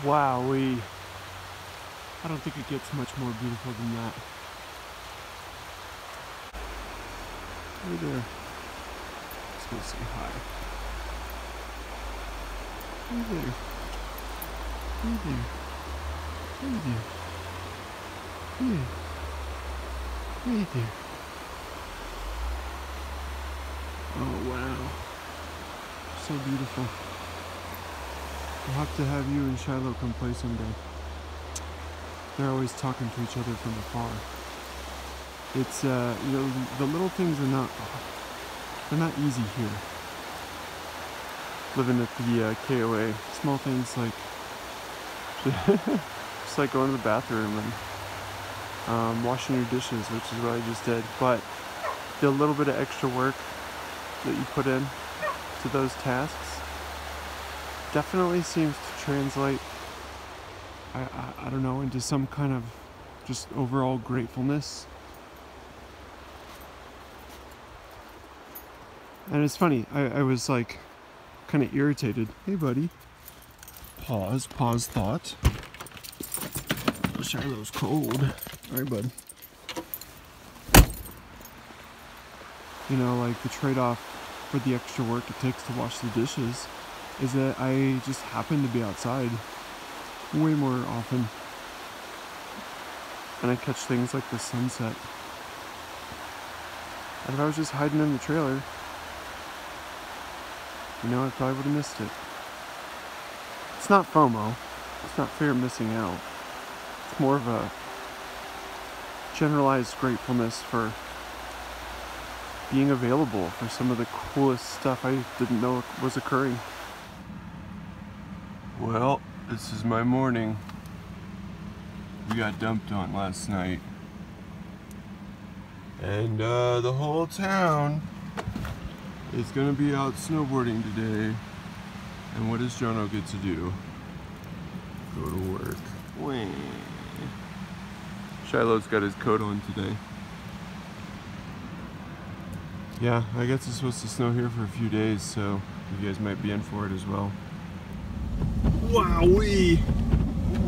Wowee. I don't think it gets much more beautiful than that. Hey there. Let's go say hi. Hey there. Hey there. Hey there. Hey. Hey there. Oh wow. So beautiful. We'll have to have you and Shiloh come play someday. They're always talking to each other from afar. It's you know, the little things are they're not easy here. Living at the KOA, small things like just like going to the bathroom and washing your dishes, which is what I just did. But the little bit of extra work that you put in to those tasks definitely seems to translate, I don't know, into some kind of just overall gratefulness. And it's funny, I was like kind of irritated. Hey buddy. Pause thought. Oh, Shiloh's cold. Alright bud. You know, like the trade-off for the extra work it takes to wash the dishes is that I just happen to be outside way more often. And I catch things like the sunset. And if I was just hiding in the trailer, you know, I probably would have missed it. It's not FOMO. It's not fear of missing out. It's more of a generalized gratefulness for being available for some of the coolest stuff I didn't know was occurring. Well, this is my morning. We got dumped on last night. And the whole town is gonna be out snowboarding today. And what does Jono get to do? Go to work. Whee. Shiloh's got his coat on today. Yeah, I guess it's supposed to snow here for a few days, so you guys might be in for it as well. Wowee!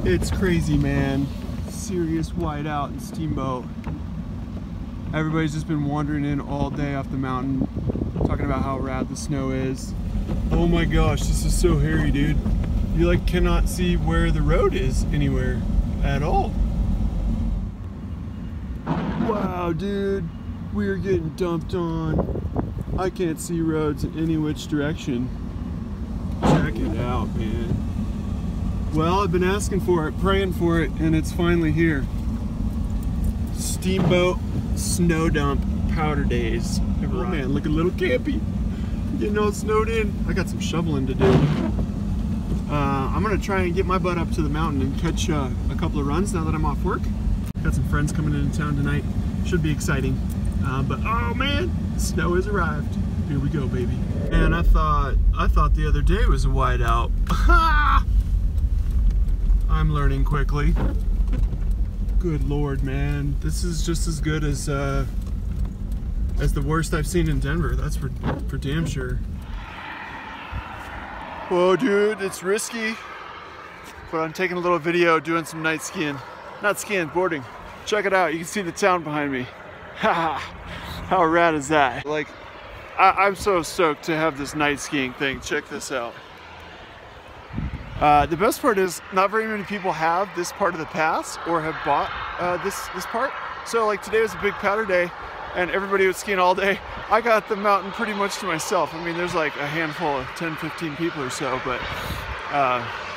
It's crazy, man. Serious whiteout in Steamboat. Everybody's just been wandering in all day off the mountain, talking about how rad the snow is. Oh my gosh, this is so hairy, dude. You like cannot see where the road is anywhere at all. Wow, dude. We are getting dumped on. I can't see roads in any which direction. Check it out, man. Well, I've been asking for it, praying for it, and it's finally here. Steamboat snow dump powder days. Oh man, looking a little campy. Getting all snowed in. I got some shoveling to do. I'm gonna try and get my butt up to the mountain and catch a couple of runs now that I'm off work. Got some friends coming into town tonight. Should be exciting. But oh man, snow has arrived. Here we go, baby. And I thought the other day was a whiteout. I'm learning quickly. Good Lord, man. This is just as good as the worst I've seen in Denver. That's for damn sure. Whoa, dude, it's risky. But I'm taking a little video doing some night skiing. Not skiing, boarding. Check it out. You can see the town behind me. How rad is that? Like, I'm so stoked to have this night skiing thing. Check this out. The best part is not very many people have this part of the pass or have bought this part. So like today was a big powder day and everybody was skiing all day. I got the mountain pretty much to myself. I mean, there's like a handful of 10, 15 people or so, but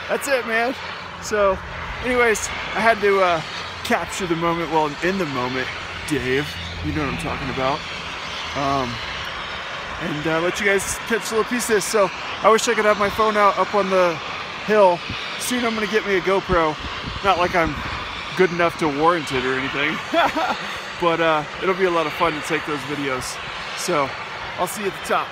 that's it, man. So anyways, I had to capture the moment while in the moment, Dave. You know what I'm talking about. And let you guys catch a little piece of this. So I wish I could have my phone out up on the hill. Soon I'm gonna get me a GoPro. Not like I'm good enough to warrant it or anything. But it'll be a lot of fun to take those videos. So I'll see you at the top.